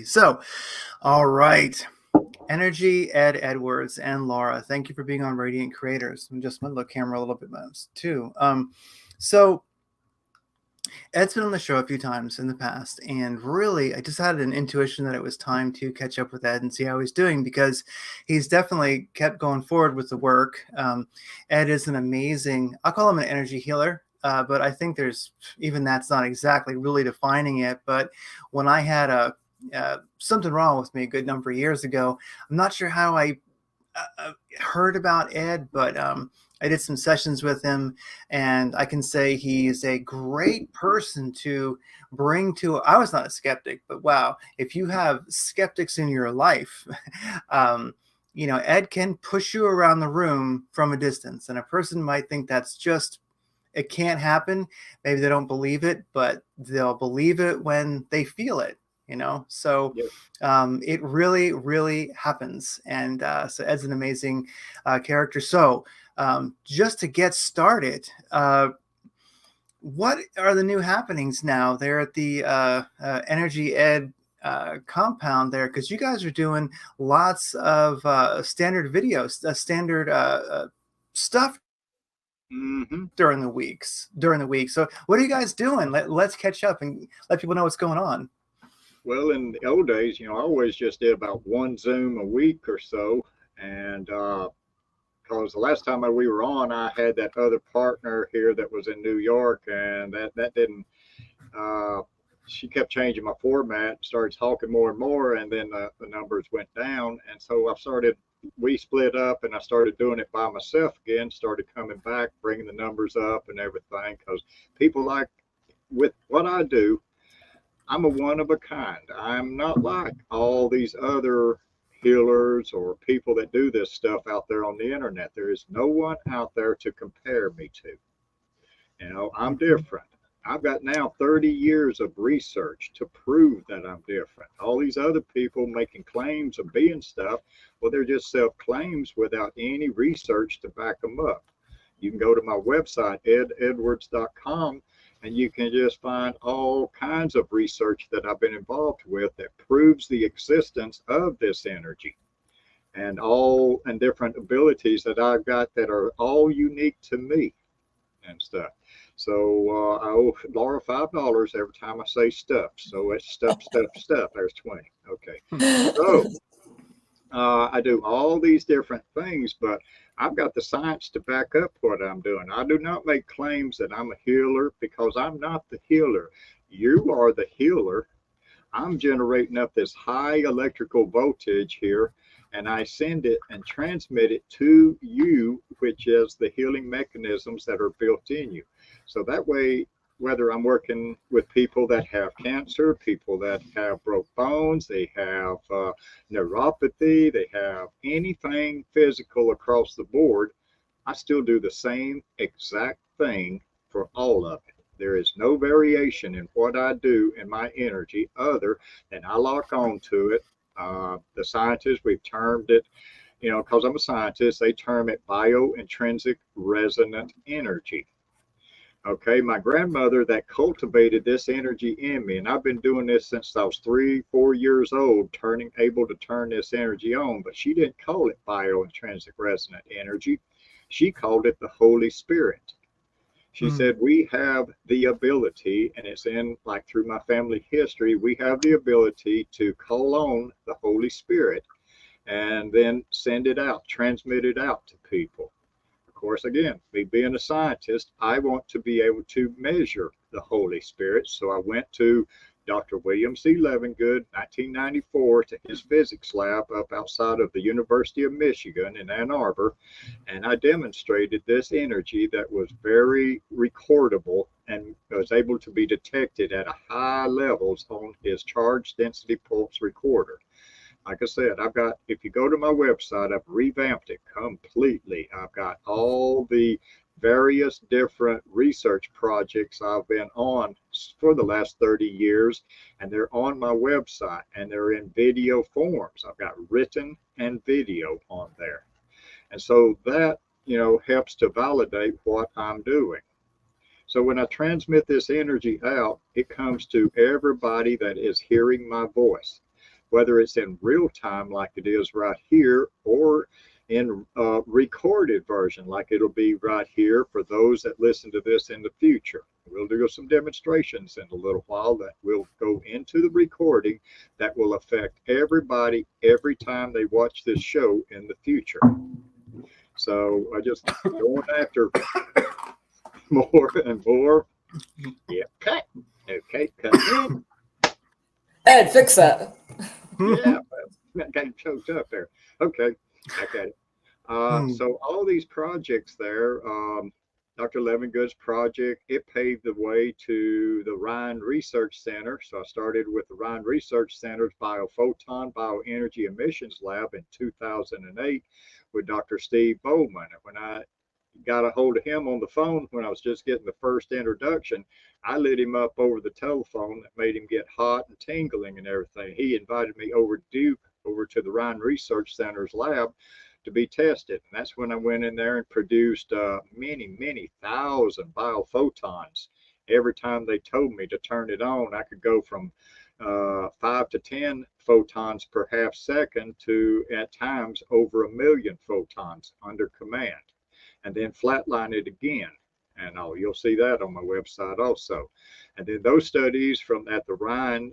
Absolutely. So, all right. Energy, Ed Edwards, and Laura, thank you for being on Radiant Creators. I'm just going to look camera a little bit too. So Ed's been on the show a few times in the past, and really, I just had an intuition that it was time to catch up with Ed and see how he's doing, because he's definitely kept going forward with the work. Ed is an amazing, I'll call him an energy healer, but I think there's, even that's not exactly really defining it. But when I had something wrong with me a good number of years ago, I'm not sure how I heard about Ed, but I did some sessions with him, and I can say he's a great person to bring to. I was not a skeptic, but wow, if you have skeptics in your life, Ed can push you around the room from a distance, and a person might think that's just, it can't happen. Maybe they don't believe it, but they'll believe it when they feel it. So Yep. it really, really happens. And so Ed's an amazing character. So just to get started, what are the new happenings now there at the Energy Ed compound there? Because you guys are doing lots of standard videos, standard stuff Mm-hmm. during the week. So what are you guys doing? Let's catch up and let people know what's going on. Well, in the old days, I always just did about one Zoom a week or so. And because the last time we were on, I had that other partner here that was in New York, and that didn't, uh, she kept changing my format, started talking more and more, and then the numbers went down. And so we split up, and I started doing it by myself again, started coming back, bringing the numbers up and everything, because people like, with what I do, I'm a one of a kind. I'm not like all these other healers or people that do this stuff out there on the internet. There is no one out there to compare me to. I'm different. I've got now 30 years of research to prove that I'm different. All these other people making claims of being stuff, well, they're just self claims without any research to back them up. You can go to my website, ededwards.com, and you can just find all kinds of research that I've been involved with that proves the existence of this energy and different abilities that I've got that are all unique to me and stuff. So I owe Laura $5 every time I say stuff. So it's stuff. There's 20. Okay. So I do all these different things, but I've got the science to back up what I'm doing. I do not make claims that I'm a healer, because I'm not the healer. You are the healer. I'm generating up this high electrical voltage here, and I send it and transmit it to you, which is the healing mechanisms that are built in you. So that way, whether I'm working with people that have cancer, people that have broke bones, they have neuropathy, they have anything physical across the board, I still do the same exact thing for all of it. There is no variation in what I do in my energy other than I lock on to it. The scientists, we've termed it, because I'm a scientist, they term it Bio-Intrinsic Resonant energy. Okay, my grandmother that cultivated this energy in me, and I've been doing this since I was 3, 4 years old, able to turn this energy on, but she didn't call it Bio-Intrinsic Resonant energy. She called it the Holy Spirit. She said, we have the ability, and it's like through my family history, we have the ability to call on the Holy Spirit and then send it out, transmit it out to people. Of course, again, me being a scientist, I want to be able to measure the Holy Spirit. So I went to Dr. William C. Levengood, 1994, to his physics lab up outside of the University of Michigan in Ann Arbor, and I demonstrated this energy that was very recordable and was able to be detected at a high levels on his charge density pulse recorder. Like I said, if you go to my website, I've revamped it completely. I've got all the various different research projects I've been on for the last 30 years, and they're on my website, and they're in video forms. I've got written and video on there. And so that, helps to validate what I'm doing. So when I transmit this energy out, it comes to everybody that is hearing my voice. whether it's in real time like it is right here, or in recorded version like it'll be right here for those that listen to this in the future. We'll do some demonstrations in a little while that will go into the recording that will affect everybody every time they watch this show in the future. So I just going after more and more. Yeah, cut. Okay, cut in. Ed, fix that. Yeah, I got choked up there. Okay, back at it. So all these projects there, Dr. Levingood's project, it paved the way to the Rhine Research Center. So I started with the Rhine Research Center's Biophoton Bioenergy Emissions Lab in 2008 with Dr. Steve Bowman. And when I got a hold of him on the phone when I was just getting the first introduction, I lit him up over the telephone that made him get hot and tingling and everything. He invited me over Duke, over to the Rhine Research Center's lab to be tested. And that's when I went in there and produced many thousand biophotons. Every time they told me to turn it on, I could go from 5 to 10 photons per half second to at times over 1 million photons under command, and then flatline it again. And you'll see that on my website also. And then those studies from at the Rhine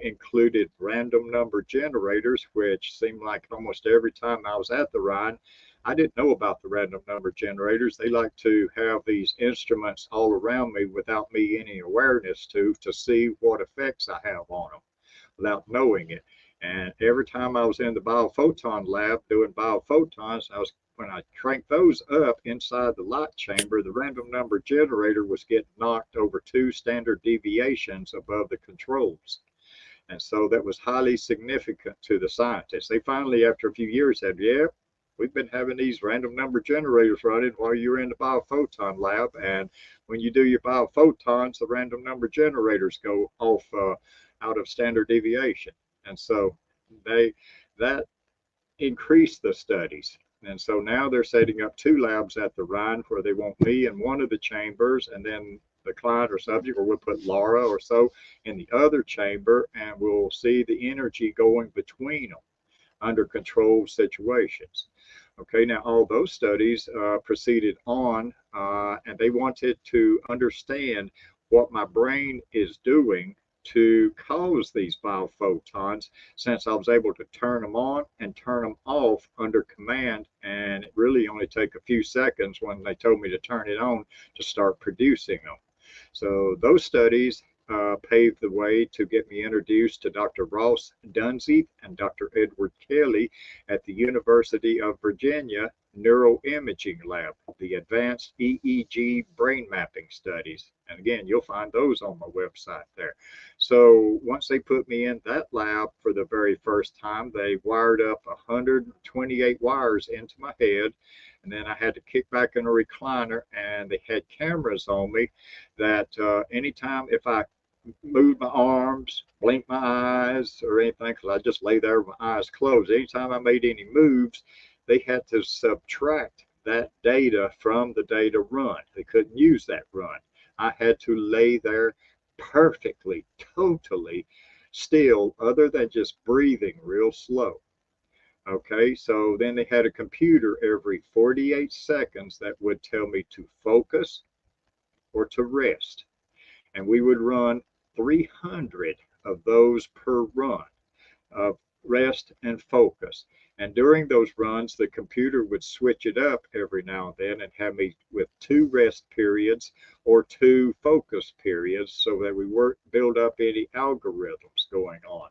included random number generators, which seemed like almost every time I was at the Rhine, I didn't know about the random number generators. They like to have these instruments all around me without me any awareness to see what effects I have on them without knowing it. And every time I was in the biophoton lab doing biophotons, when I cranked those up inside the light chamber, the random number generator was getting knocked over 2 standard deviations above the controls. And so that was highly significant to the scientists. They finally, after a few years, said, yeah, we've been having these random number generators running while you're in the biophoton lab. And when you do your biophotons, the random number generators go off out of standard deviation. And so that increased the studies. And so now they're setting up 2 labs at the Rhine where they want me in one of the chambers, and then the client or subject, or we'll put Laura or so in the other chamber, and we'll see the energy going between them under controlled situations. Okay, now all those studies proceeded on, and they wanted to understand what my brain is doing to cause these biophotons, since I was able to turn them on and turn them off under command, and it really only took a few seconds when they told me to turn it on to start producing them. So those studies paved the way to get me introduced to Dr. Ross Dunsey and Dr. Edward Kelly at the University of Virginia Neuroimaging Lab, the Advanced EEG Brain Mapping Studies. And again, you'll find those on my website there. So once they put me in that lab for the very first time, they wired up 128 wires into my head. And then I had to kick back in a recliner, and they had cameras on me that anytime if I moved my arms, blinked my eyes, or anything, because I just lay there with my eyes closed. Anytime I made any moves, they had to subtract that data from the data run. They couldn't use that run. I had to lay there perfectly, totally still, other than just breathing real slow. Okay, so then they had a computer every 48 seconds that would tell me to focus or to rest. And we would run 300 of those per run of rest and focus. And during those runs, the computer would switch it up every now and then and have me with 2 rest periods or 2 focus periods so that we weren't build up any algorithms going on.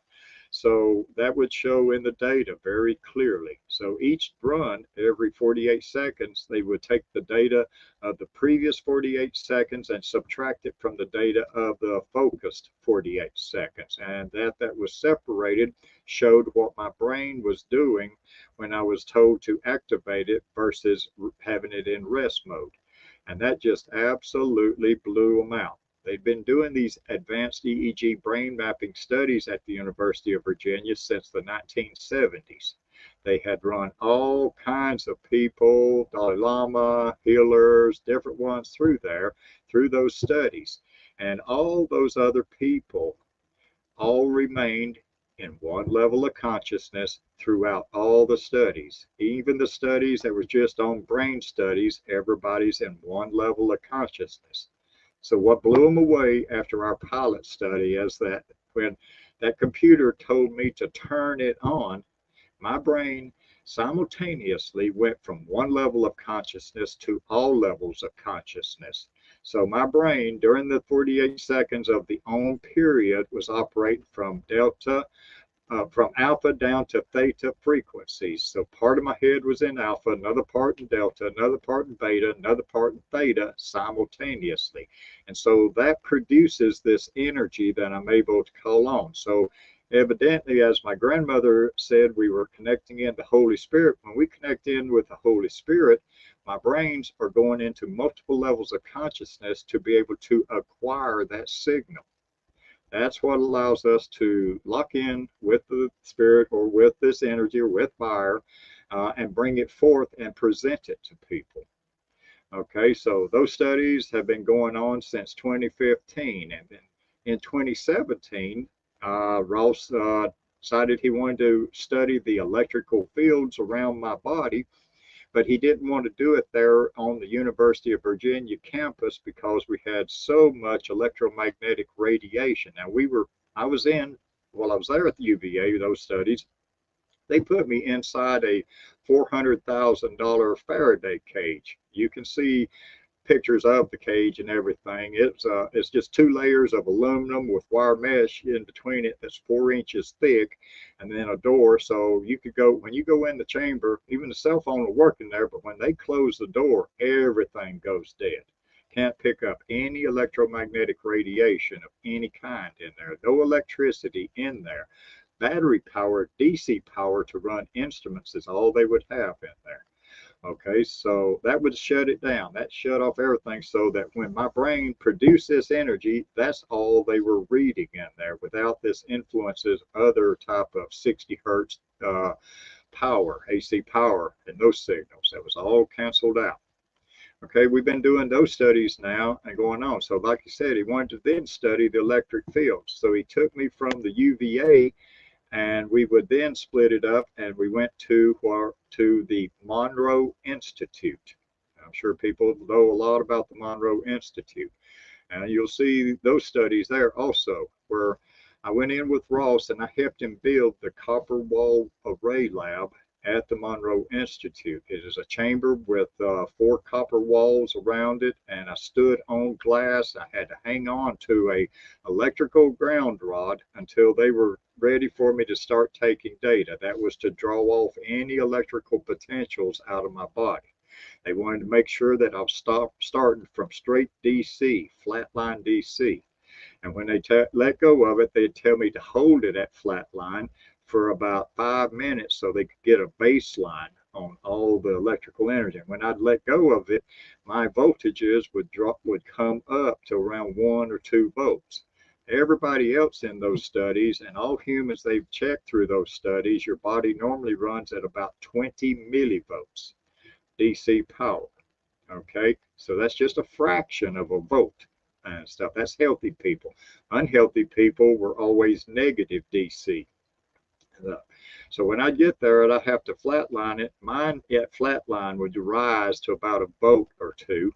So that would show in the data very clearly. So each run, every 48 seconds, they would take the data of the previous 48 seconds and subtract it from the data of the focused 48 seconds. And that was separated showed what my brain was doing when I was told to activate it versus having it in rest mode. And that just absolutely blew them out. They've been doing these advanced EEG brain mapping studies at the University of Virginia since the 1970s. They had run all kinds of people, Dalai Lama, healers, different ones through there, through those studies. And all those other people all remained in one level of consciousness throughout all the studies. Even the studies that were just on brain studies, everybody's in one level of consciousness. So what blew them away after our pilot study is that when that computer told me to turn it on, my brain simultaneously went from one level of consciousness to all levels of consciousness. So my brain during the 48 seconds of the on period was operating from alpha down to theta frequencies. So part of my head was in alpha, another part in delta, another part in beta, another part in theta simultaneously. And so that produces this energy that I'm able to call on. So evidently, as my grandmother said, we were connecting in the Holy Spirit. When we connect in with the Holy Spirit, my brains are going into multiple levels of consciousness to be able to acquire that signal. That's what allows us to lock in with the spirit or with this energy or with fire and bring it forth and present it to people. Okay, so those studies have been going on since 2015. And then in 2017, Ross decided he wanted to study the electrical fields around my body, but he didn't want to do it there on the University of Virginia campus because we had so much electromagnetic radiation. Now I was there at the UVA, those studies. They put me inside a $400,000 Faraday cage. You can see pictures of the cage and everything. It's just 2 layers of aluminum with wire mesh in between it that's 4 inches thick, and then a door. So you could go when you go in the chamber. Even the cell phone will work in there, but when they close the door, everything goes dead. Can't pick up any electromagnetic radiation of any kind in there. No electricity in there. Battery power, DC power to run instruments is all they would have in there. Okay, so that would shut it down. That shut off everything so that when my brain produced this energy, that's all they were reading in there without this influences other type of 60 hertz power, AC power, and those signals. That was all canceled out. Okay, we've been doing those studies now and going on. So like you said, he wanted to then study the electric fields. So he took me from the UVA and we would then split it up and we went to the Monroe Institute. I'm sure people know a lot about the Monroe Institute. And you'll see those studies there also, where I went in with Ross and I helped him build the copper wall array lab at the Monroe Institute. It is a chamber with 4 copper walls around it, and I stood on glass. I had to hang on to a electrical ground rod until they were ready for me to start taking data. That was to draw off any electrical potentials out of my body. They wanted to make sure that I was starting from straight DC, flatline DC. And when they let go of it, they'd tell me to hold it at flatline for about 5 minutes so they could get a baseline on all the electrical energy. And when I'd let go of it, my voltages would come up to around 1 or 2 volts. Everybody else in those studies and all humans they've checked through those studies, your body normally runs at about 20 millivolts DC power. Okay, so that's just a fraction of a volt and stuff. That's healthy people. Unhealthy people were always negative DC. So when I get there and I have to flatline it, mine at flatline would rise to about a volt or two,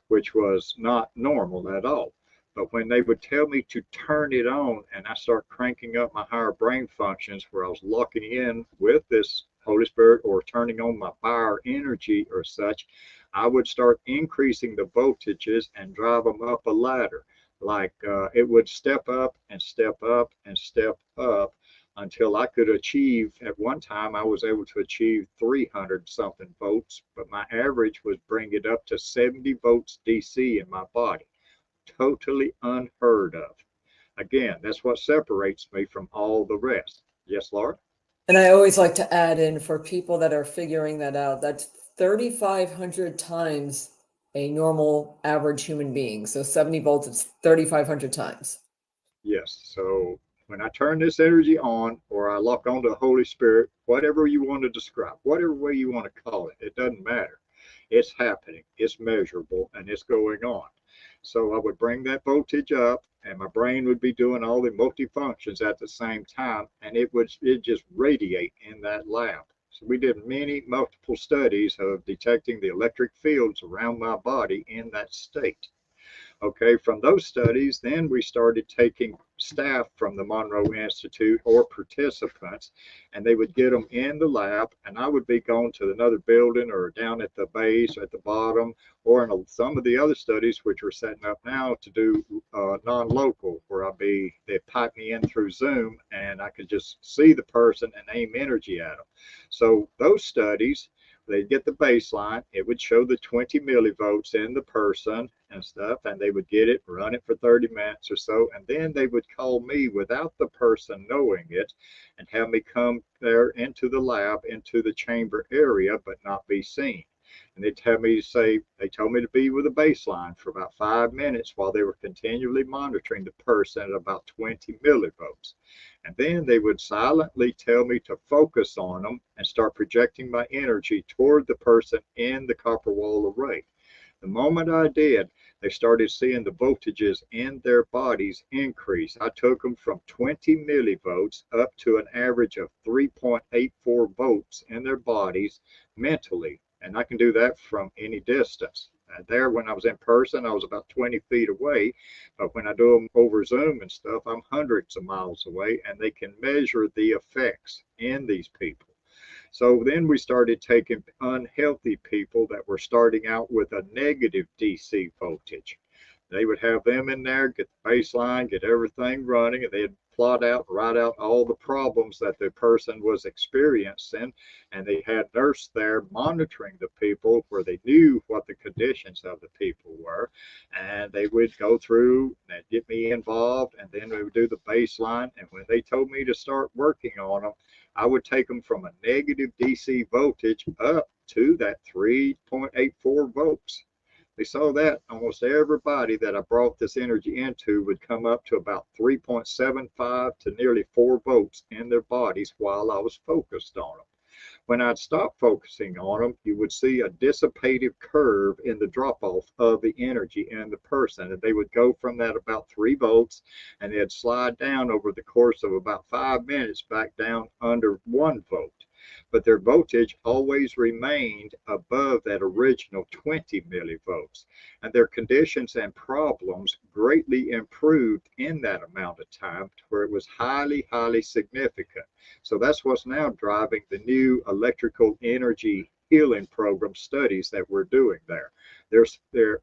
which was not normal at all. But when they would tell me to turn it on and I start cranking up my higher brain functions where I was locking in with this Holy Spirit or turning on my B.I.R.E energy or such, I would start increasing the voltages and drive them up a ladder. Like it would step up and step up and step up until I could achieve, at one time, I was able to achieve 300 something volts, but my average was bring it up to 70 volts DC in my body. Totally unheard of. Again, that's what separates me from all the rest. Yes, Laura? And I always like to add in for people that are figuring that out, that's 3,500 times a normal average human being. So 70 volts is 3,500 times. Yes. So when I turn this energy on or I lock onto the Holy Spirit, whatever you want to describe, whatever way you want to call it, it doesn't matter. It's happening, it's measurable, and it's going on. So I would bring that voltage up, and my brain would be doing all the multifunctions at the same time, and it just radiate in that lab. So we did multiple studies of detecting the electric fields around my body in that state. Okay, from those studies, then we started taking staff from the Monroe Institute or participants, and they would get them in the lab, and I would be going to another building or down at the base or at the bottom, or in some of the other studies which we're setting up now to do non-local, where they'd pipe me in through Zoom, and I could just see the person and aim energy at them. So those studies, they'd get the baseline. It would show the 20 millivolts in the person and stuff, and they would get it, run it for 30 minutes or so, and then they would call me without the person knowing it and have me come there into the lab, into the chamber area, but not be seen. And they told me to be with a baseline for about 5 minutes while they were continually monitoring the person at about 20 millivolts. And then they would silently tell me to focus on them and start projecting my energy toward the person in the copper wall array. The moment I did, they started seeing the voltages in their bodies increase. I took them from 20 millivolts up to an average of 3.84 volts in their bodies mentally. And I can do that from any distance. There, when I was in person, I was about 20 feet away. But when I do them over Zoom and stuff, I'm hundreds of miles away, and they can measure the effects in these people. So then we started taking unhealthy people that were starting out with a negative DC voltage. They would have them in there, get the baseline, get everything running, and they'd write out all the problems that the person was experiencing. And they had nurse there monitoring the people where they knew what the conditions of the people were. And they would go through and get me involved, and then we would do the baseline. And when they told me to start working on them, I would take them from a negative DC voltage up to that 3.84 volts. They saw that almost everybody that I brought this energy into would come up to about 3.75 to nearly 4 volts in their bodies while I was focused on them. When I'd stop focusing on them, you would see a dissipative curve in the drop off of the energy in the person. And they would go from that about 3 volts, and they'd slide down over the course of about 5 minutes back down under 1 volt. But their voltage always remained above that original 20 millivolts. And their conditions and problems greatly improved in that amount of time to where it was highly, highly significant. So that's what's now driving the new electrical energy healing program studies that we're doing there.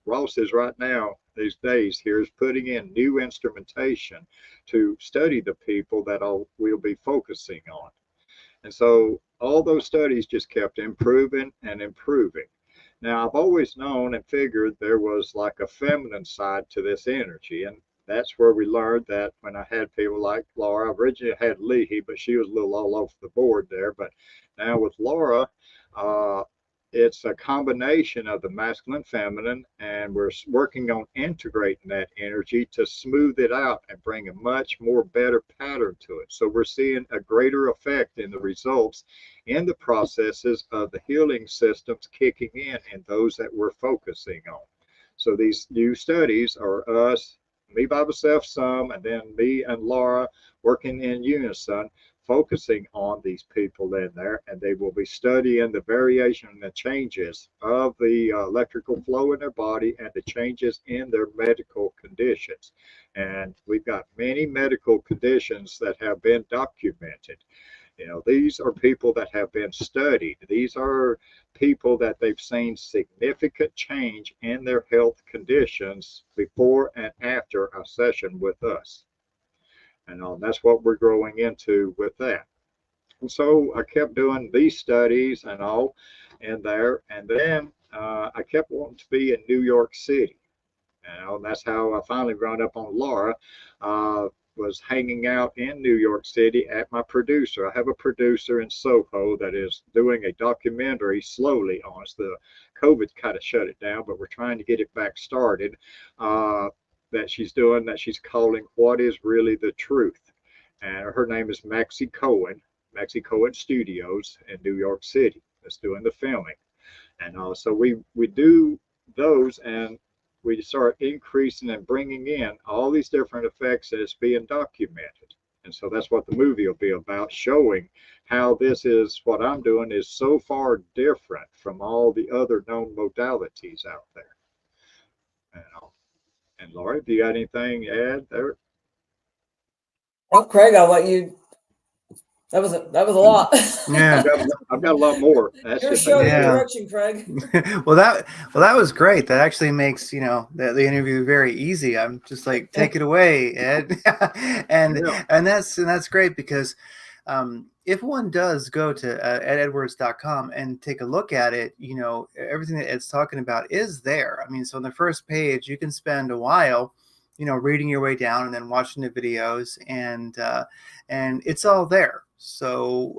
Ross is right now, these days here, is putting in new instrumentation to study the people that we'll be focusing on. And so all those studies just kept improving and improving. Now, I've always known and figured there was like a feminine side to this energy. And that's where we learned that when I had people like Laura. I originally had Leahy, but she was a little all off the board there. But now with Laura, it's a combination of the masculine, feminine, and we're working on integrating that energy to smooth it out and bring a much more better pattern to it. So we're seeing a greater effect in the results in the processes of the healing systems kicking in those that we're focusing on. So these new studies are us, me by myself some, and then me and Laura working in unison, focusing on these people in there, and they will be studying the variation and the changes of the electrical flow in their body and the changes in their medical conditions. And we've got many medical conditions that have been documented. You know, these are people that have been studied. These are people that they've seen significant change in their health conditions before and after a session with us. And that's what we're growing into with that. And so I kept doing these studies and all in there. And then I kept wanting to be in New York City. And that's how I finally run up on Laura. Was hanging out in New York City at my producer. I have a producer in Soho that is doing a documentary slowly on us. The COVID kind of shut it down, but we're trying to get it back started. That she's doing, that she's calling What is Really the Truth. And her name is Maxie Cohen Studios in New York City that's doing the filming. And so we do those, and we start increasing and bringing in all these different effects that is being documented. And so that's what the movie will be about, showing how this is what I'm doing is so far different from all the other known modalities out there. And Laura, do you got anything to add there? Well, Craig, I'll let you. That was a lot. Yeah. I've got a lot more. That's Your just show, your Yeah. direction, Craig. well that was great. That actually makes the interview very easy. I'm just like, take it away, Ed. and that's great, because if one does go to ededwards.com and take a look at it, everything that Ed's talking about is there. I mean, so on the first page, you can spend a while reading your way down and then watching the videos, and it's all there. So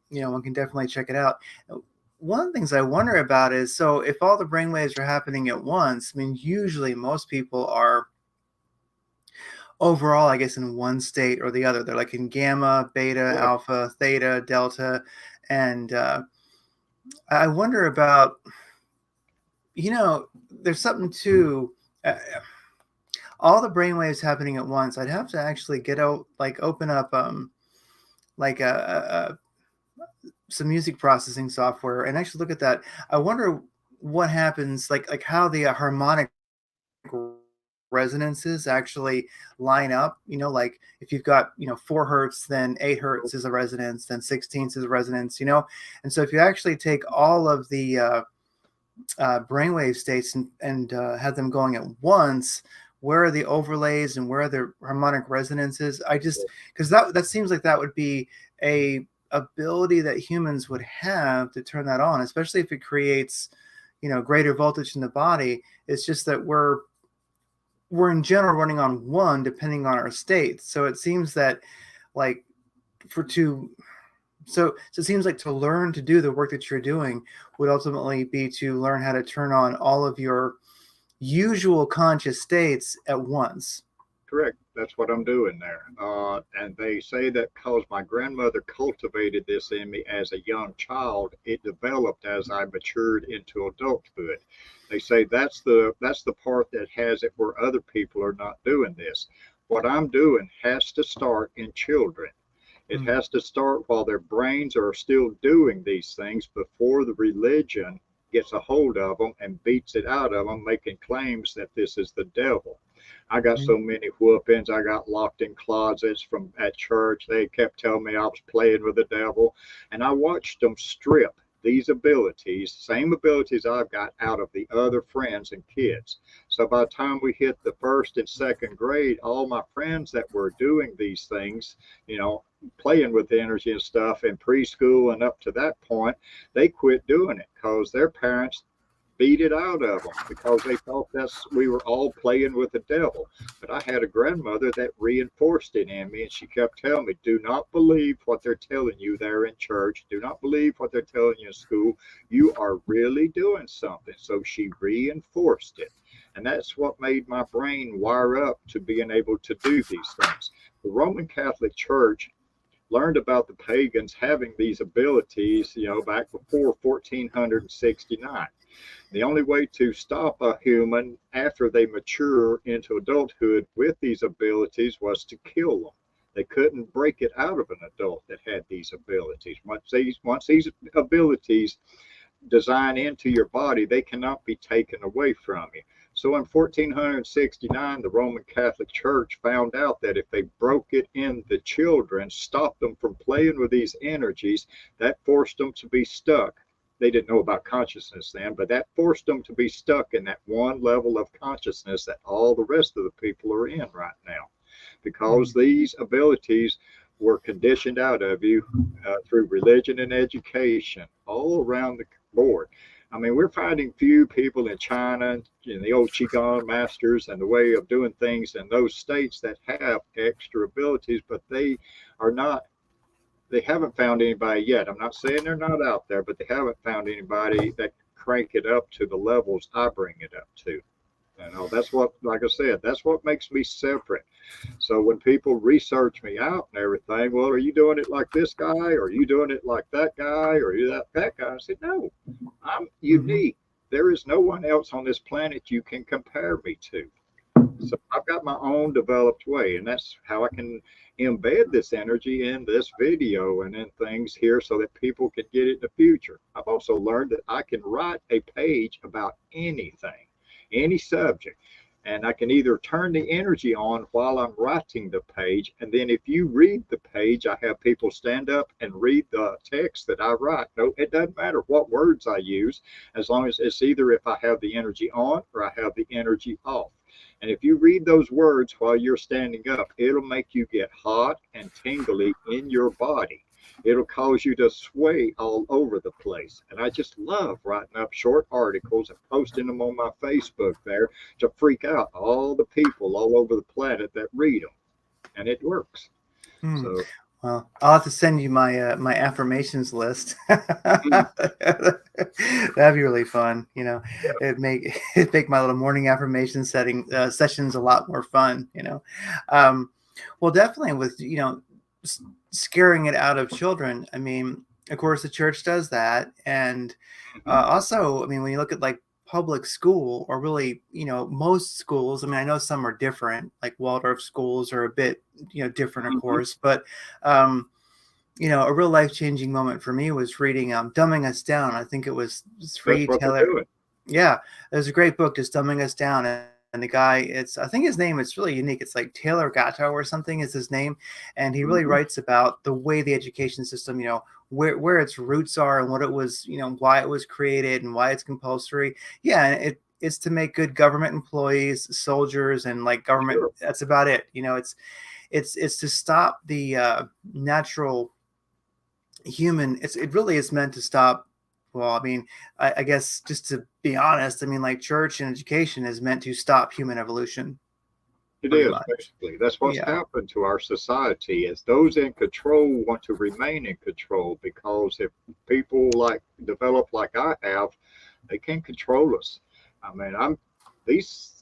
one can definitely check it out. One of the things I wonder about is, so if all the brainwaves are happening at once, I mean, usually most people are overall, I guess, in one state or the other. They're like in gamma, beta, alpha, theta, delta. And I wonder about, there's something to all the brainwaves happening at once. I'd have to actually get out, like open up like some music processing software and actually look at that. I wonder what happens, like how the harmonic resonances actually line up. Like if you've got 4 hertz, then 8 hertz is a resonance, then 16th is a resonance. And so if you actually take all of the brainwave states and have them going at once, where are the overlays and where are the harmonic resonances? Because that seems like that would be a ability that humans would have to turn that on, especially if it creates greater voltage in the body. It's just that we're in general running on one, depending on our state. So it seems that like so it seems like to learn to do the work that you're doing would ultimately be to learn how to turn on all of your usual conscious states at once. Correct. That's what I'm doing there. And they say that because my grandmother cultivated this in me as a young child, it developed as I matured into adulthood. They say that's the part that has it where other people are not doing this. What I'm doing has to start in children. It has to start while their brains are still doing these things before the religion gets a hold of them and beats it out of them, making claims that this is the devil. I got so many whoopings. I got locked in closets from at church. They kept telling me I was playing with the devil, and I watched them strip these abilities, same abilities I've got, out of the other friends and kids. So by the time we hit the 1st and 2nd grade, all my friends that were doing these things, playing with the energy and stuff in preschool and up to that point, they quit doing it because their parents beat it out of them because they thought we were all playing with the devil. But I had a grandmother that reinforced it in me, and she kept telling me, do not believe what they're telling you there in church. Do not believe what they're telling you in school. You are really doing something. So she reinforced it. And that's what made my brain wire up to being able to do these things. The Roman Catholic Church learned about the pagans having these abilities, back before 1469. The only way to stop a human after they mature into adulthood with these abilities was to kill them. They couldn't break it out of an adult that had these abilities. Once these abilities design into your body, they cannot be taken away from you. So in 1469, the Roman Catholic Church found out that if they broke it in the children, stopped them from playing with these energies, that forced them to be stuck. They didn't know about consciousness then, but that forced them to be stuck in that one level of consciousness that all the rest of the people are in right now, because these abilities were conditioned out of you through religion and education all around the board. I mean, we're finding few people in China, the old Qigong masters and the way of doing things in those states that have extra abilities, but they haven't found anybody yet. I'm not saying they're not out there, but they haven't found anybody that crank it up to the levels I bring it up to. That's what, like I said, that's what makes me separate. So when people research me out and everything, well, are you doing it like this guy? Or are you doing it like that guy? Or are you that guy? I said, no, I'm unique. There is no one else on this planet you can compare me to. So I've got my own developed way, and that's how I can embed this energy in this video and in things here so that people can get it in the future. I've also learned that I can write a page about anything, any subject, and I can either turn the energy on while I'm writing the page, and then if you read the page, I have people stand up and read the text that I write. No, it doesn't matter what words I use, as long as it's either if I have the energy on or I have the energy off. And if you read those words while you're standing up, it'll make you get hot and tingly in your body. It'll cause you to sway all over the place. And I just love writing up short articles and posting them on my Facebook there to freak out all the people all over the planet that read them. And it works. Hmm. So, Well, I'll have to send you my my affirmations list. mm, That'd be really fun. yeah, It make my little morning affirmation sessions a lot more fun. Um, well, definitely with scaring it out of children. I mean, of course, the church does that, and mhm, also, I mean, when you look at like public school or really, most schools, I mean, I know some are different, like Waldorf schools are a bit, different, of mhm. course, but, a real life changing moment for me was reading Dumbing Us Down. I think it was That's free what they're Taylor. doing. Yeah, it was a great book, just Dumbing Us Down. And the guy, I think his name is really unique. It's like Taylor Gatto or something is his name. And he really Mhm. writes about the way the education system, where its roots are and what it was, why it was created and why it's compulsory. Yeah, and it's to make good government employees, soldiers, and like government. Sure. That's about it. It's to stop the natural human. It really is meant to stop. Well, I mean, I guess just to be honest, I mean, like church and education is meant to stop human evolution, It pretty is much. basically. That's what's Yeah. happened to our society is those in control want to remain in control because if people like develop like I have, they can control us. I mean,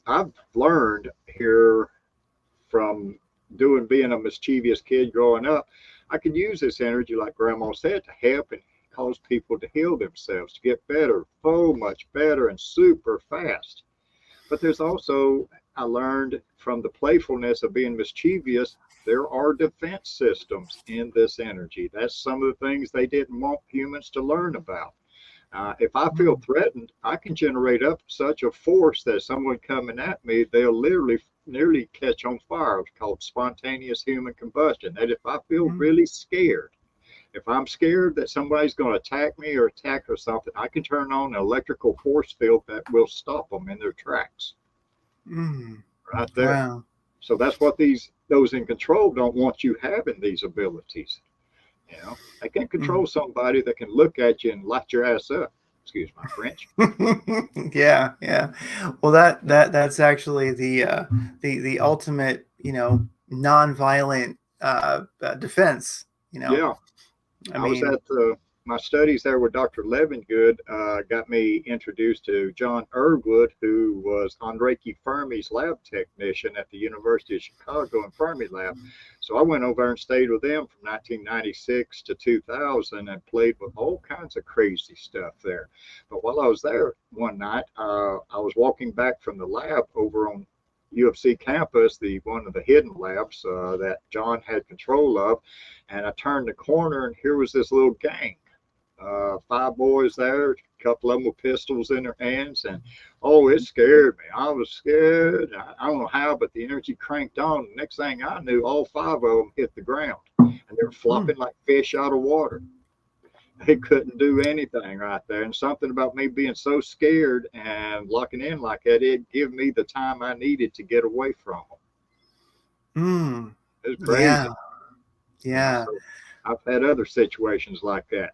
I've learned here from doing being a mischievous kid growing up, I could use this energy, like Grandma said, to help and cause people to heal themselves, to get better, so much better and super fast. But there's also, I learned from the playfulness of being mischievous, there are defense systems in this energy. That's some of the things they didn't want humans to learn about. If I feel Mm, threatened, I can generate up such a force that someone coming at me, they'll literally nearly catch on fire. It's called spontaneous human combustion. That if I feel mm, really scared, if I'm scared that somebody's going to attack me or attack or something, I can turn on an electrical force field that will stop them in their tracks mm. right there. Wow. So that's what those in control don't want you having these abilities. They can Mm. control somebody that can look at you and light your ass up. Excuse my French. Yeah, yeah. Well, that's actually the ultimate, nonviolent defense. Yeah, I I was mean, at my studies there with Dr. Levingood. Got me introduced to John Irwood, who was Enrique Fermi's lab technician at the University of Chicago in Fermi Lab. So I went over and stayed with them from 1996 to 2000 and played with all kinds of crazy stuff there. But while I was there one night, I was walking back from the lab over on UFC campus, the one of the hidden labs that John had control of, and I turned the corner, and here was this little gang. Five boys there, a couple of them with pistols in their hands, and oh, it scared me. I was scared. I don't know how, but the energy cranked on. The next thing I knew, all five of them hit the ground, and they were mm, flopping like fish out of water. They couldn't do anything right there. And something about me being so scared and locking in like that, it gave me the time I needed to get away from them. mm. It was Yeah, crazy. yeah. So I've had other situations like that.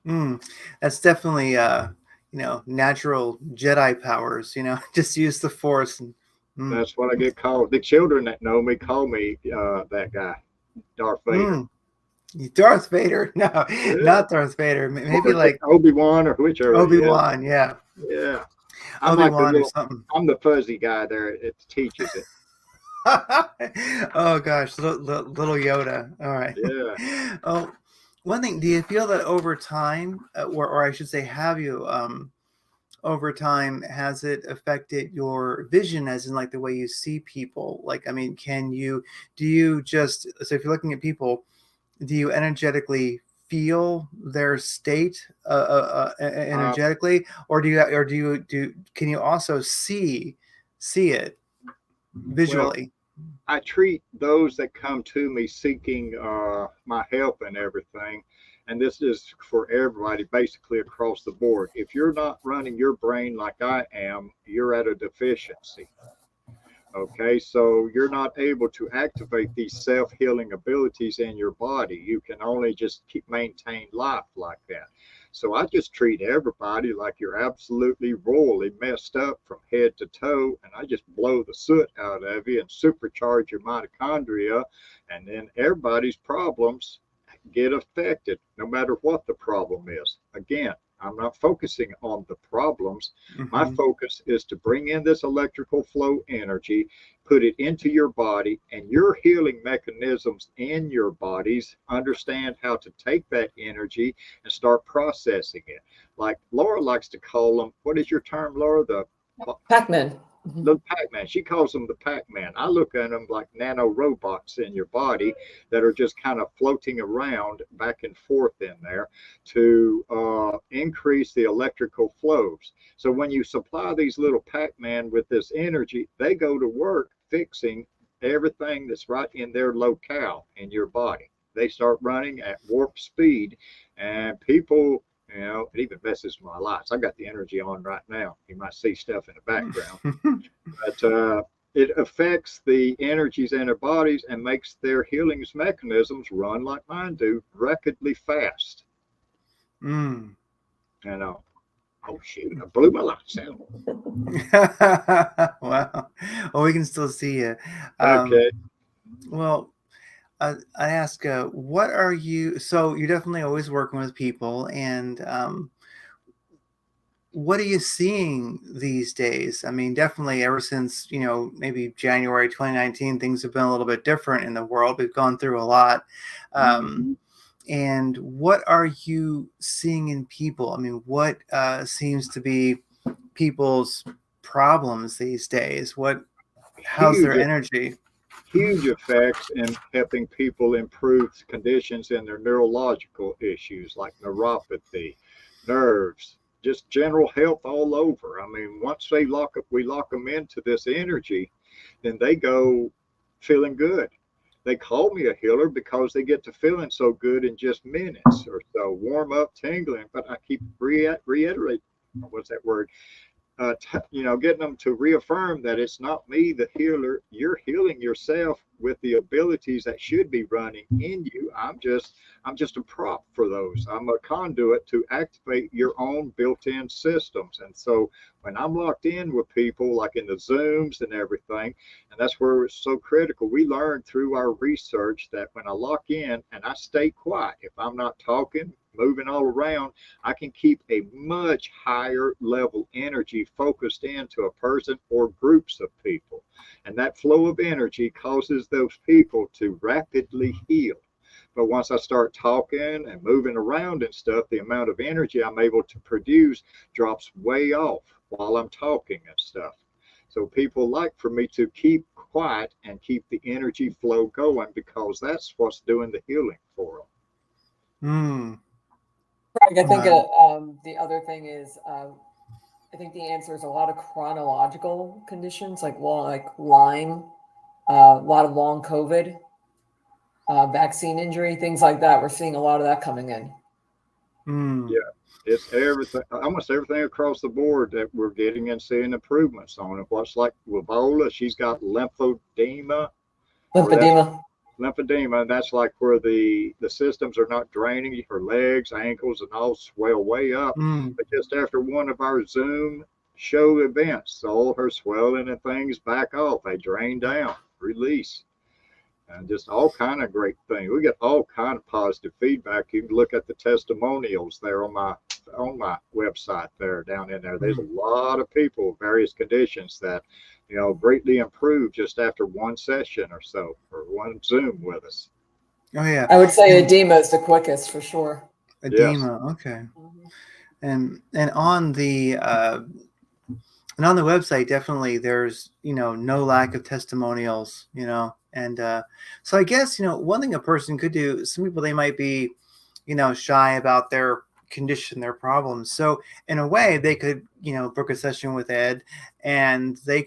Mm. That's definitely natural Jedi powers, just use the force and mm, That's what I get called. The children that know me call me that guy, Darth Vader. mm. Darth Vader. No, Yeah, not Darth Vader. Maybe or like Obi-Wan or whichever. Yeah, Obi-Wan, yeah. yeah. I'm like the Obi-Wan or little. something. I'm the fuzzy guy there. It teaches it. Oh gosh, little Yoda. All right. Yeah. Oh, one thing, do you feel that over time, or I should say, have you, over time, has it affected your vision, as in like the way you see people? Like, I mean, do you just, so if you're looking at people, do you energetically feel their state Uh, energetically, or can you also see it well, visually? I treat those that come to me seeking my help and everything, and this is for everybody basically across the board. If you're not running your brain like I am, you're at a deficiency. Okay, so you're not able to activate these self healing abilities in your body. You can only just keep maintain life like that. So I just treat everybody like you're absolutely royally messed up from head to toe, and I just blow the soot out of you and supercharge your mitochondria, and then everybody's problems get affected no matter what the problem is. Again, I'm not focusing on the problems. My Hmm. focus is to bring in this electrical flow energy, put it into your body, and your healing mechanisms in your bodies understand how to take that energy and start processing it. Like Laura likes to call them, what is your term, Laura? The Pac-Man. Mhm. little Pac-Man. She calls them the Pac-Man. I look at them like nano robots in your body that are just kind of floating around back and forth in there to increase the electrical flows. So when you supply these little Pac-Man with this energy, they go to work fixing everything that's right in their locale in your body. They start running at warp speed, and people, it even messes with my lights. I got the energy on right now. You might see stuff in the background, but it affects the energies in their bodies and makes their healing mechanisms run like mine do, rapidly fast. Mm. You know, oh shoot, I blew my lights out. Wow. Well, we can still see you. Okay. Well, I ask, what are you? So you're definitely always working with people, and what are you seeing these days? I mean, definitely ever since, maybe January 2019, things have been a little bit different in the world. We've gone through a lot. Um, Mm-hmm. and what are you seeing in people? I mean, what seems to be people's problems these days? How's Huge, their energy? huge effects in helping people improve conditions in their neurological issues like neuropathy, nerves, just general health all over. I mean, once we lock them into this energy, then they go feeling good. They call me a healer because they get to feeling so good in just minutes or so, warm up, tingling. But I keep reiterate, what's that word? Getting them to reaffirm that it's not me, the healer. You're healing yourself with the abilities that should be running in you. I'm just a prop for those. I'm a conduit to activate your own built-in systems. And so when I'm locked in with people, like in the Zooms and everything, and that's where it's so critical. We learned through our research that when I lock in and I stay quiet, if I'm not talking, moving all around, I can keep a much higher level energy focused into a person or groups of people. And that flow of energy causes those people to rapidly heal. But once I start talking and moving around and stuff, the amount of energy I'm able to produce drops way off while I'm talking and stuff. So people like for me to keep quiet and keep the energy flow going because that's what's doing the healing for them. Hmm. Craig, I think Wow. the other thing is, I think the answer is a lot of chronological conditions, like Lyme, a lot of long COVID, vaccine injury, things like that. We're seeing a lot of that coming in. Hmm. Yeah, it's everything, almost everything across the board that we're getting and seeing improvements on. And what's like Ebola, she's got lymphedema, where that's Lymphedema. lymphedema, and that's like where the systems are not draining. Her legs, ankles, and all swell way up. Hmm. But just after one of our Zoom show events, all her swelling and things back off. They drain down, release, and just all kind of great things. We get all kind of positive feedback. You can look at the testimonials there on my website there down in there. There's Hmm. a lot of people with various conditions that greatly improved just after one session or so or one Zoom with us. Oh yeah. I would say And edema is the quickest for sure. Yes. edema. Okay. Mhm. And on the website, definitely there's, no lack of testimonials, and so I guess, one thing a person could do, some people, they might be, shy about their condition, their problems. So in a way, they could, book a session with Ed, and they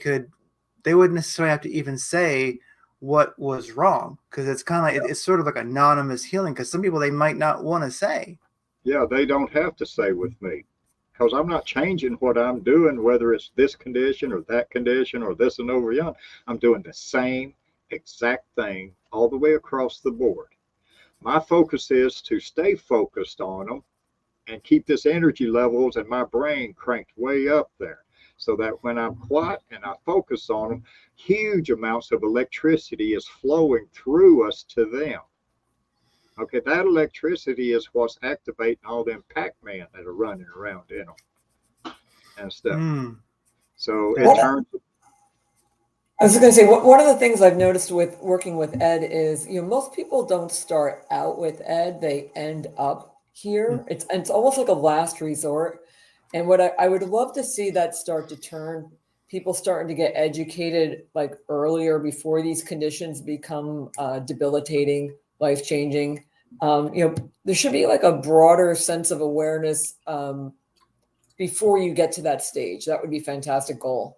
wouldn't necessarily have to even say what was wrong, because it's kind of like, it's sort of like anonymous healing, because some people, they might not want to say. Yeah, they don't have to say with me because I'm not changing what I'm doing, whether it's this condition or that condition or this and over young. I'm doing the same exact thing all the way across the board. My focus is to stay focused on them and keep this energy levels and my brain cranked way up there so that when I'm quiet and I focus on them, huge amounts of electricity is flowing through us to them. Okay, that electricity is what's activating all them Pac-Man that are running around in them and stuff. So it turns. I was going to say, one of the things I've noticed with working with Ed is, most people don't start out with Ed; they end up here. It's almost like a last resort. And what I would love to see that start to turn, people starting to get educated like earlier before these conditions become debilitating, life-changing. There should be like a broader sense of awareness before you get to that stage. That would be a fantastic goal.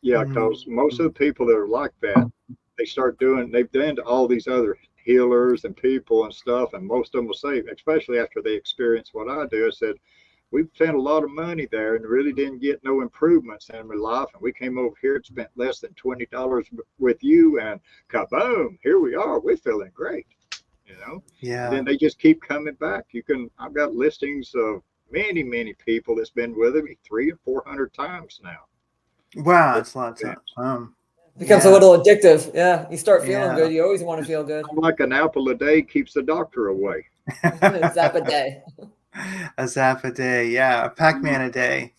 Yeah, because most of the people that are like that, they've done to all these other healers and people and stuff, and most of them will say, especially after they experience what I do, I said, we've spent a lot of money there and really didn't get no improvements in my life. And we came over here and spent less than $20 with you, and kaboom, here we are. We're feeling great, Yeah. And then they just keep coming back. I've got listings of many, many people that's been with me 300 and 400 times now. Wow, that's a lot of times. Becomes a little addictive. Yeah, you start feeling good. You always want to feel good. Like an apple a day keeps the doctor away. Zap a day. A zap a day, yeah. A Pac-Man a day,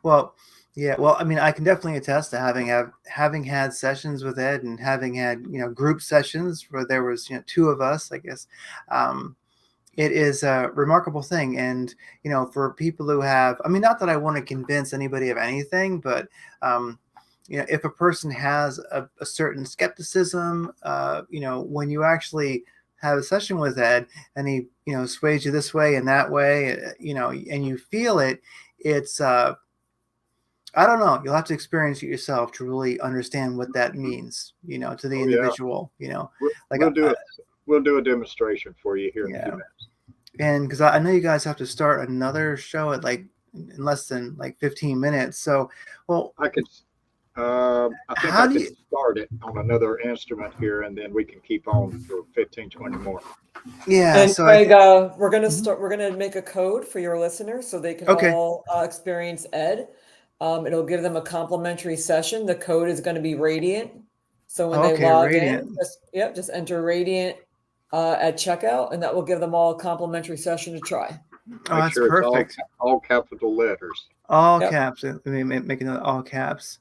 Well, yeah. Well, I mean, I can definitely attest to having had sessions with Ed, and having had, group sessions where there was, two of us, I guess. It is a remarkable thing. And, for people who have, I mean, not that I want to convince anybody of anything, but, if a person has a certain skepticism, when you actually have a session with Ed, and he, sways you this way and that way, and you feel it, it's, I don't know, you'll have to experience it yourself to really understand what that means, to the individual, We'll do a demonstration for you here in a few minutes. And because I know you guys have to start another show at in less than 15 minutes. So, well, I think I can start it on another instrument here, and then we can keep on for 15, 20 more. Yeah. And so Craig, we're going to start. We're going to make a code for your listeners so they can all experience Ed. It'll give them a complimentary session. The code is going to be Radiant. So when they log in, just enter Radiant at checkout, and that will give them all a complimentary session to try. Oh, that's perfect. It's all capital letters. All caps. Making it all caps.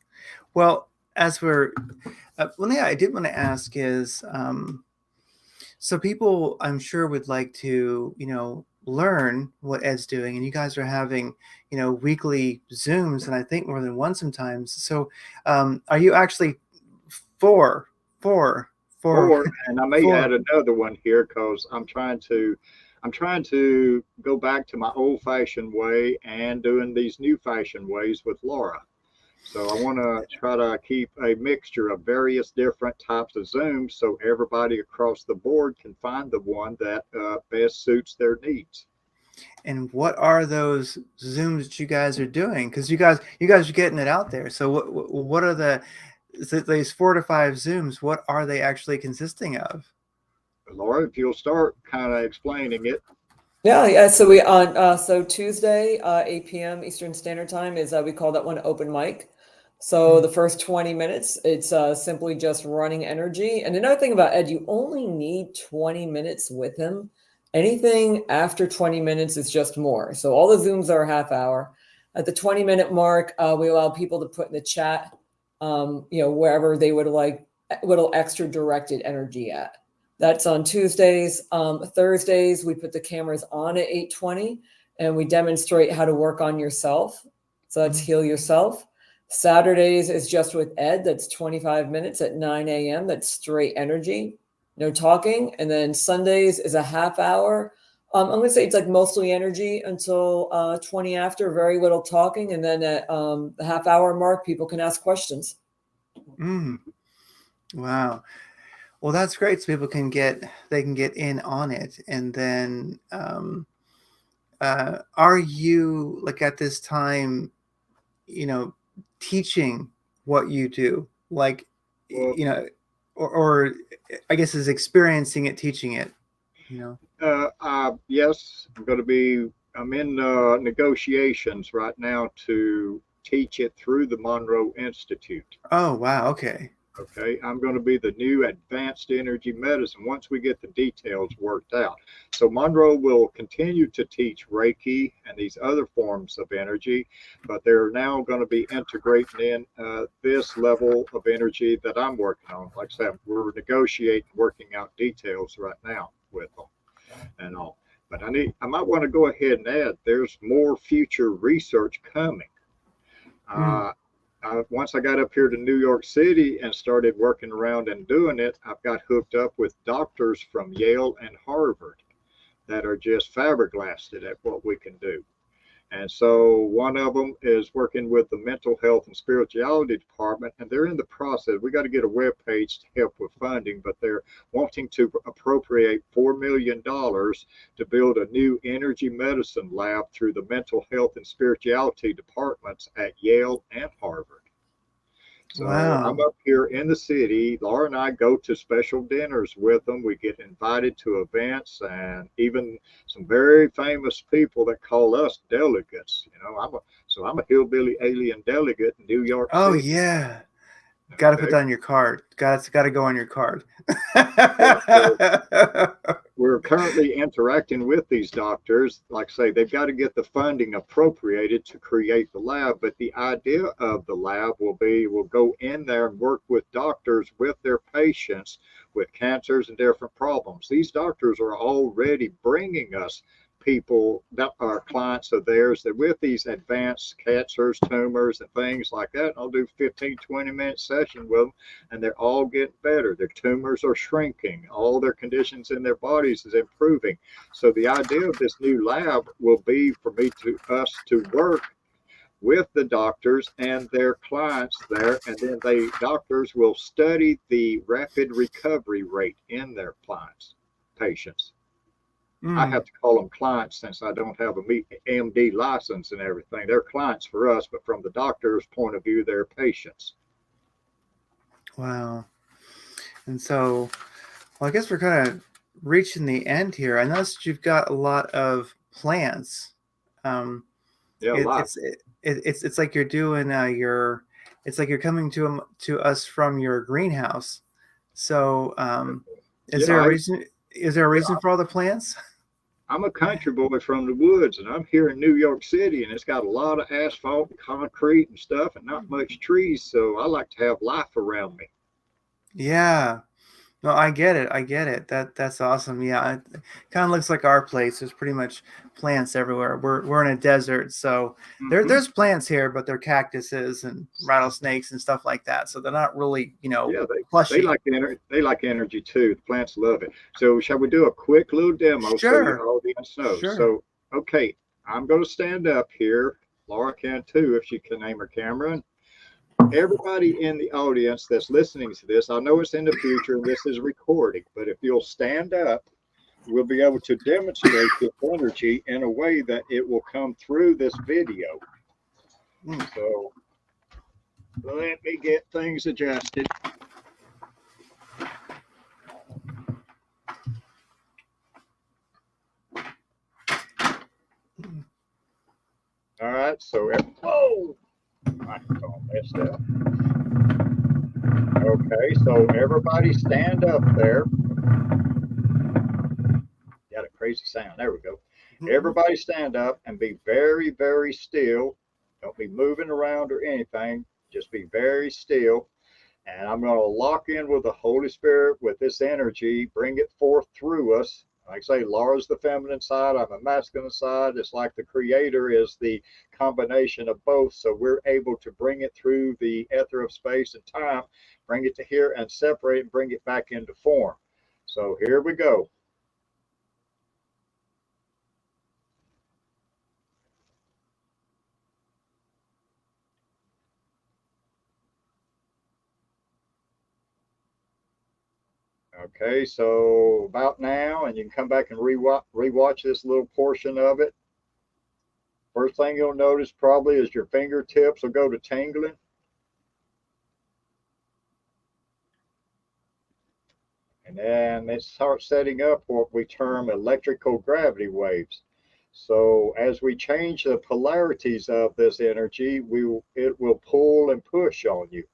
Well, as we're, one thing I did want to ask is, so people, I'm sure, would like to, learn what Ed's doing, and you guys are having, weekly Zooms, and I think more than one sometimes. So, are you actually four? And I may add another one here because I'm trying to go back to my old-fashioned way and doing these new-fashioned ways with Laura. So I want to try to keep a mixture of various different types of Zooms so everybody across the board can find the one that best suits their needs. And what are those Zooms that you guys are doing? Because you guys are getting it out there. So what are these 4 to 5 Zooms? What are they actually consisting of? Laura, if you'll start kind of explaining it. Yeah. So we so Tuesday, 8 p.m. Eastern Standard Time is we call that one open mic. So the first 20 minutes, it's simply just running energy. And another thing about Ed, you only need 20 minutes with him. Anything after 20 minutes is just more. So all the Zooms are a half hour. At the 20-minute mark, we allow people to put in the chat, wherever they would like a little extra directed energy at. That's on Tuesdays. Thursdays, we put the cameras on at 8:20. and we demonstrate how to work on yourself. So that's Mm. heal yourself. Saturdays is just with Ed. That's 25 minutes at 9 a.m. That's straight energy, no talking. And then Sundays is a half hour. I'm going to say it's like mostly energy until 20 after, very little talking. And then at the half hour mark, people can ask questions. Mm. Wow. Well, that's great. So people can get in on it. And then are you like at this time, teaching what you do? Like, Well, or I guess is experiencing it, teaching it, you know? yes, I'm in negotiations right now to teach it through the Monroe Institute. Oh, wow. Okay. Okay, I'm going to be the new advanced energy medicine once we get the details worked out. So Monroe will continue to teach Reiki and these other forms of energy, but they're now going to be integrating in this level of energy that I'm working on. Like I said, we're negotiating, working out details right now with them and all. But I might want to go ahead and add, there's more future research coming. Mm. Once I got up here to New York City and started working around and doing it, I've got hooked up with doctors from Yale and Harvard that are just flabbergasted at what we can do. And so one of them is working with the mental health and spirituality department, and they're in the process. We got to get a web page to help with funding, but they're wanting to appropriate $4 million to build a new energy medicine lab through the mental health and spirituality departments at Yale and Harvard. So I'm Wow. up here in the city. Laura and I go to special dinners with them. We get invited to events and even some very famous people that call us delegates. I'm a hillbilly alien delegate in New York Oh, City. yeah. Got to put Okay. that on your card. Got to go on your card. Yeah. So we're currently interacting with these doctors. Like I say, they've got to get the funding appropriated to create the lab. But the idea of the lab we'll go in there and work with doctors with their patients with cancers and different problems. These doctors are already bringing us people that are clients of theirs that with these advanced cancers, tumors, and things like that. And I'll do 15, 20-minute session with them, and they're all getting better. Their tumors are shrinking. All their conditions in their bodies is improving. So the idea of this new lab will be for us to work with the doctors and their clients there, and then the doctors will study the rapid recovery rate in their patients. I Mm. have to call them clients since I don't have a MD license and everything. They're clients for us, but from the doctor's point of view, they're patients. Wow. And so, well, I guess we're kind of reaching the end here. I noticed you've got a lot of plants. Um, Yeah, a it, lot. it's it, it's like you're doing it's like you're coming to us from your greenhouse. So, is Yeah, there a reason? Is there a reason for all the plants? I'm a country boy from the woods, and I'm here in New York City, and it's got a lot of asphalt and concrete and stuff, and not much trees. So I like to have life around me. Yeah. No, I get it. I get it. That's awesome. Yeah, it kind of looks like our place. There's pretty much plants everywhere. We're in a desert, so Mm-hmm. there's plants here, but they're cactuses and rattlesnakes and stuff like that. So they're not really, Yeah, they plushy. like they like energy too. The plants love it. So shall we do a quick little demo so your Sure, audience knows? sure. So okay, I'm going to stand up here. Laura can too if she can name her camera. And everybody in the audience that's listening to this, I know it's in the future and this is recording, but if you'll stand up, we'll be able to demonstrate this energy in a way that it will come through this video. Mm. So let me get things adjusted. All right, so whoa, microphone messed up. Okay, so everybody stand up there. Got a crazy sound. There we go. Everybody stand up and be very, very still. Don't be moving around or anything. Just be very still. And I'm going to lock in with the Holy Spirit with this energy, bring it forth through us. Like I say, Laura's the feminine side, I'm a masculine side. It's like the creator is the combination of both. So we're able to bring it through the ether of space and time, bring it to here and separate and bring it back into form. So here we go. Okay, so about now, and you can come back and rewatch this little portion of it. First thing you'll notice probably is your fingertips will go to tingling. And then it starts setting up what we term electrical gravity waves. So as we change the polarities of this energy, it will pull and push on you.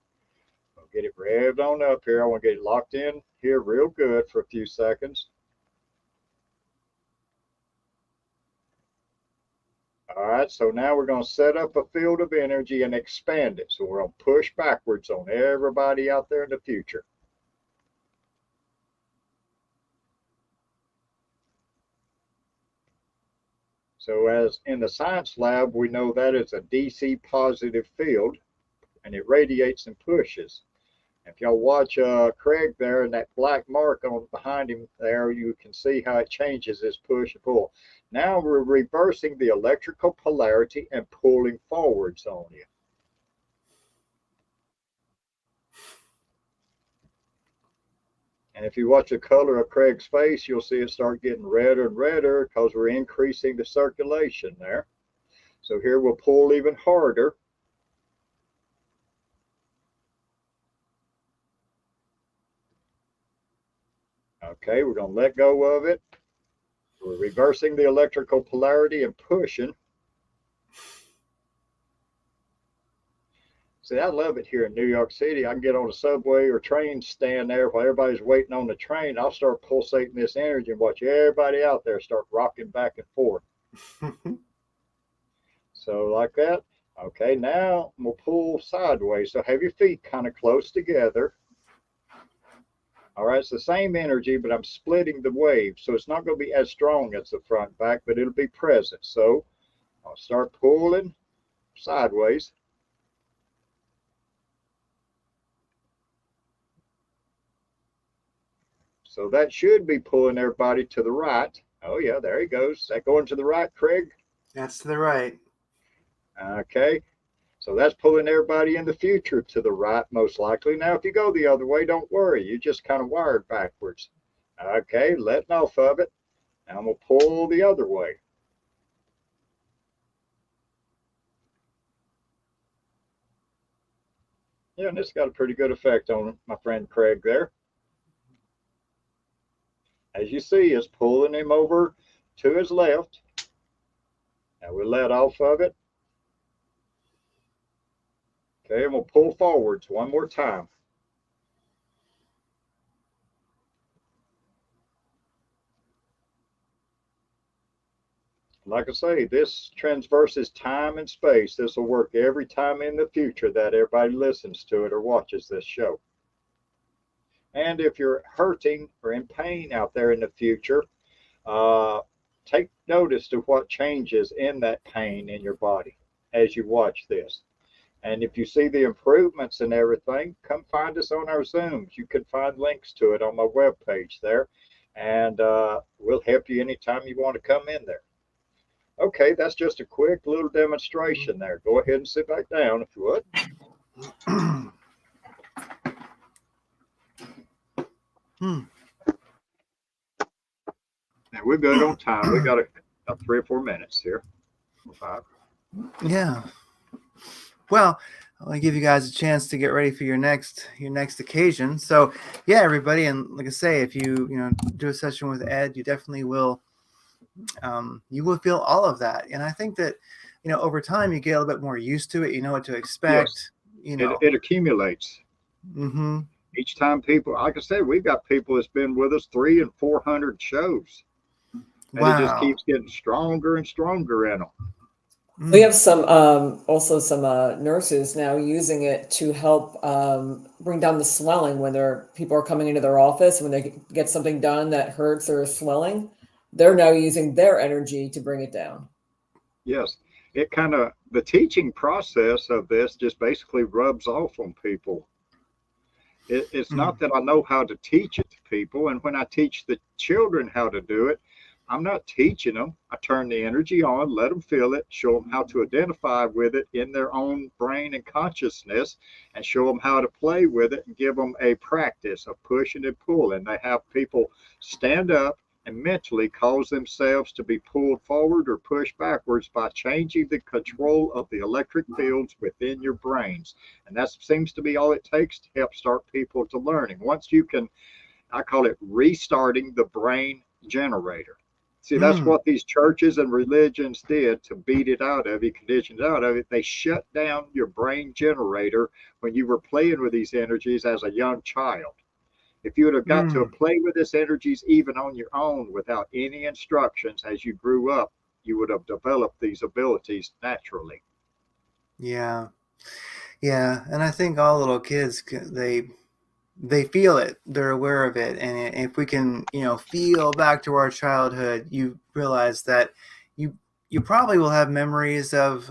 I'll get it revved on up here. I want to get it locked in here real good for a few seconds. All right, so now we're going to set up a field of energy and expand it. So we're going to push backwards on everybody out there in the future. So as in the science lab, we know that it's a DC positive field, and it radiates and pushes. If y'all watch Craig there and that black mark on behind him there, you can see how it changes this push and pull. Now we're reversing the electrical polarity and pulling forwards on you. And if you watch the color of Craig's face, you'll see it start getting redder and redder because we're increasing the circulation there. So here we'll pull even harder. Okay, we're going to let go of it. We're reversing the electrical polarity and pushing. See, I love it here in New York City. I can get on a subway or train stand there while everybody's waiting on the train. I'll start pulsating this energy and watch everybody out there start rocking back and forth. So like that. Okay, now we'll pull sideways. So have your feet kind of close together. All right, it's the same energy, but I'm splitting the wave. So it's not going to be as strong as the front back, but it'll be present. So I'll start pulling sideways. So that should be pulling everybody to the right. Oh, yeah, there he goes. Is that going to the right, Craig? That's to the right. Okay. So that's pulling everybody in the future to the right, most likely. Now, if you go the other way, don't worry. You just kind of wired backwards. Okay, letting off of it. Now I'm going to pull the other way. Yeah, and this got a pretty good effect on my friend Craig there. As you see, it's pulling him over to his left. Now we'll let off of it. Okay, and we'll pull forwards one more time. Like I say, this transverses time and space. This will work every time in the future that everybody listens to it or watches this show. And if you're hurting or in pain out there in the future, take notice to what changes in that pain in your body as you watch this. And if you see the improvements and everything, come find us on our Zooms. You can find links to it on my webpage there. And we'll help you anytime you want to come in there. Okay, that's just a quick little demonstration there. Go ahead and sit back down if you would. Now we're good on time. We got about 3 or 4 minutes here. 5. Yeah. Well, I want to give you guys a chance to get ready for your next occasion. So, yeah, everybody, and like I say, if you do a session with Ed, you definitely will. You will feel all of that, and I think that over time you get a little bit more used to it. You know what to expect. Yes. It accumulates. Mm-hmm. Each time people, like I said, we've got people that's been with us 300 and 400 shows, and wow. It just keeps getting stronger and stronger in them. We have some also some nurses now using it to help bring down the swelling when people are coming into their office when they get something done that hurts or is swelling. they're now using their energy to bring it down. Yes. It kind of, the teaching process of this just basically rubs off on people. It's Mm. not that I know how to teach it to people. And when I teach the children how to do it, I'm not teaching them. I turn the energy on, let them feel it, show them how to identify with it in their own brain and consciousness, and show them how to play with it and give them a practice of pushing and pulling. They have people stand up and mentally cause themselves to be pulled forward or pushed backwards by changing the control of the electric fields within your brains. And that seems to be all it takes to help start people to learning. Once you can, I call it restarting the brain generator. See, that's Mm. what these churches and religions did to beat it out of you, condition it out of it. They shut down your brain generator when you were playing with these energies as a young child. If you would have got to Mm. play with this energies even on your own without any instructions as you grew up, you would have developed these abilities naturally. Yeah. Yeah. And I think all little kids, they feel it, they're aware of it, and if we can, feel back to our childhood, you realize that you you probably will have memories of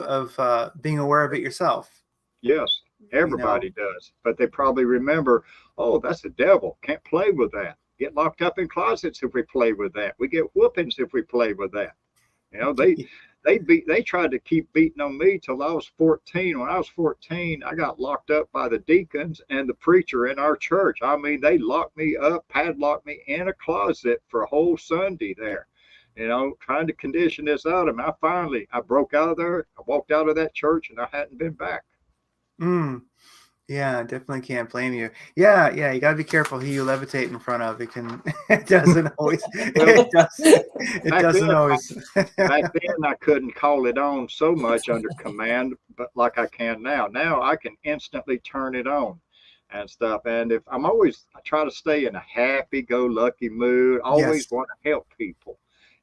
being aware of it yourself. Yes, you know everybody does. But they probably remember, oh, that's the devil. Can't play with that. Get locked up in closets if we play with that. We get whoopings if we play with that. You know, they tried to keep beating on me till I was 14. When I was 14, I got locked up by the deacons and the preacher in our church. I mean, they locked me up, padlocked me in a closet for a whole Sunday there. Trying to condition this out of me. I broke out of there. I walked out of that church and I hadn't been back. mm, yeah, definitely can't blame you. Yeah, yeah, you got to be careful who you levitate in front of. It can it doesn't always Well, it back then doesn't always. back then I couldn't call it on so much under command, but like I can now. Now I can instantly turn it on and stuff. And if I try to stay in a happy-go-lucky mood, always Yes. want to help people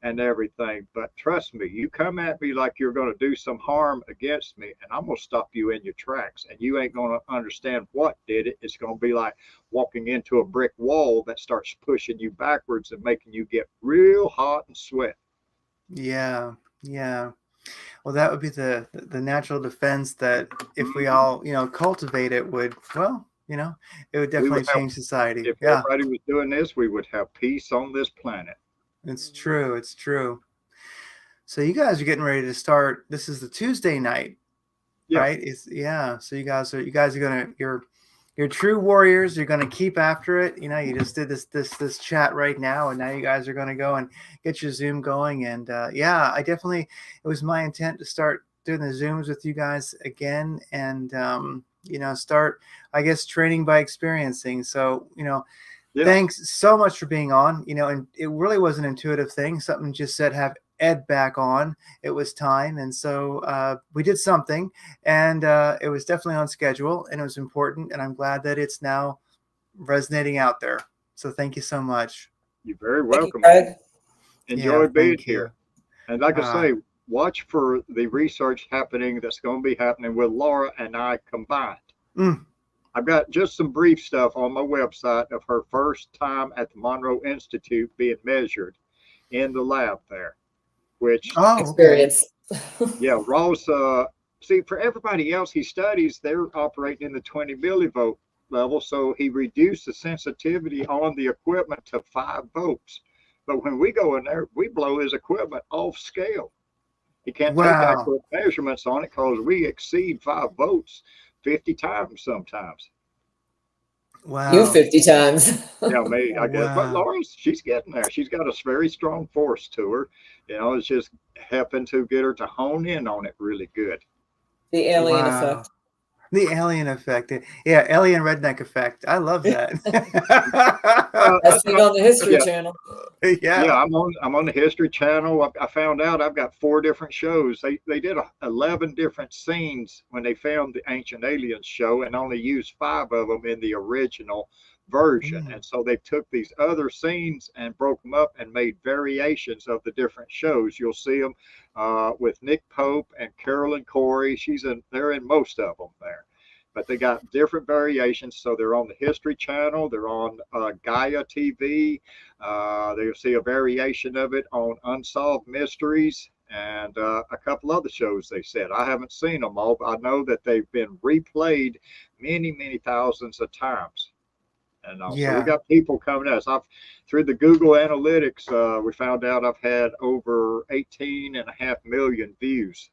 and everything. But trust me, you come at me like you're going to do some harm against me, and I'm going to stop you in your tracks, and you ain't going to understand what did it. It's going to be like walking into a brick wall that starts pushing you backwards and making you get real hot and sweat. Yeah. Yeah. Well, that would be the natural defense that if we Mhm. all, cultivate it would, well, it would We would definitely have change society. If Yeah, everybody was doing this, we would have peace on this planet. it's Mhm. true. It's true. So you guys are getting ready to start. This is the Tuesday night, Yeah, right? It's yeah. So you guys are you're true warriors. You're gonna keep after it. You just did this chat right now, and now you guys are gonna go and get your Zoom going. And yeah, it was my intent to start doing the Zooms with you guys again, and start, I guess, training by experiencing. So yeah. thanks so much for being on. And it really was an intuitive thing. Something just said have Ed back on. It was time, and so we did something, and it was definitely on schedule, and it was important. And I'm glad that it's now resonating out there. So thank you so much. You're very Thank you, welcome. Greg. Yeah, Enjoy being thank you. here. And like I Uh, say, watch for the research happening that's going to be happening with Laura and I combined. mm, I've got just some brief stuff on my website of her first time at the Monroe Institute being measured in the lab there, which, oh, okay. Experience. yeah, Ross, see, for everybody else he studies, they're operating in the 20 millivolt level. So he reduced the sensitivity on the equipment to 5 volts. But when we go in there, we blow his equipment off scale. He can't take Wow. accurate measurements on it because we exceed 5 volts 50 times sometimes. You Wow. 50 times. Yeah, me, I guess. But Wow. Lawrence, she's getting there. She's got a very strong force to her. It's just helping to get her to hone in on it really good. The alien Wow. effect. The alien effect. Yeah, alien redneck effect. I love that. That's That's been not, on the History yeah, Channel. yeah. Yeah. I'm on the History Channel. I found out I've got 4 different shows. They did 11 different scenes when they filmed the Ancient Aliens show, and only used 5 of them in the original version. Mm. And so they took these other scenes and broke them up and made variations of the different shows. You'll see them with Nick Pope and Carolyn Corey. They're in most of them there. but they got different variations. So they're on the History Channel, they're on Gaia TV. They'll see a variation of it on Unsolved Mysteries and a couple other shows. They said I haven't seen them all, but I know that they've been replayed many thousands of times. And so we Yeah. got people coming at us. Through the Google Analytics, we found out I've had over 18.5 million views.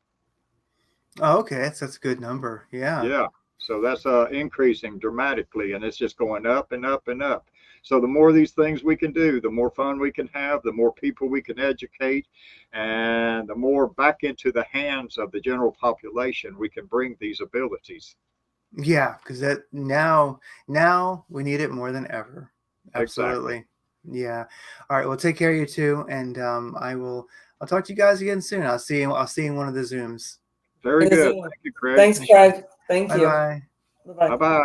Oh, okay. That's a good number. Yeah. Yeah. So that's increasing dramatically, and it's just going up and up and up. So the more of these things we can do, the more fun we can have, the more people we can educate, and the more back into the hands of the general population we can bring these abilities. Yeah, because that now we need it more than ever. Exactly. Absolutely. Yeah. All right. Well, take care of you too, and I'll talk to you guys again soon. I'll see you in one of the Zooms. Very good. Thank you, Craig. Thanks, Craig. Thank Bye you. bye. Bye-bye. Bye bye.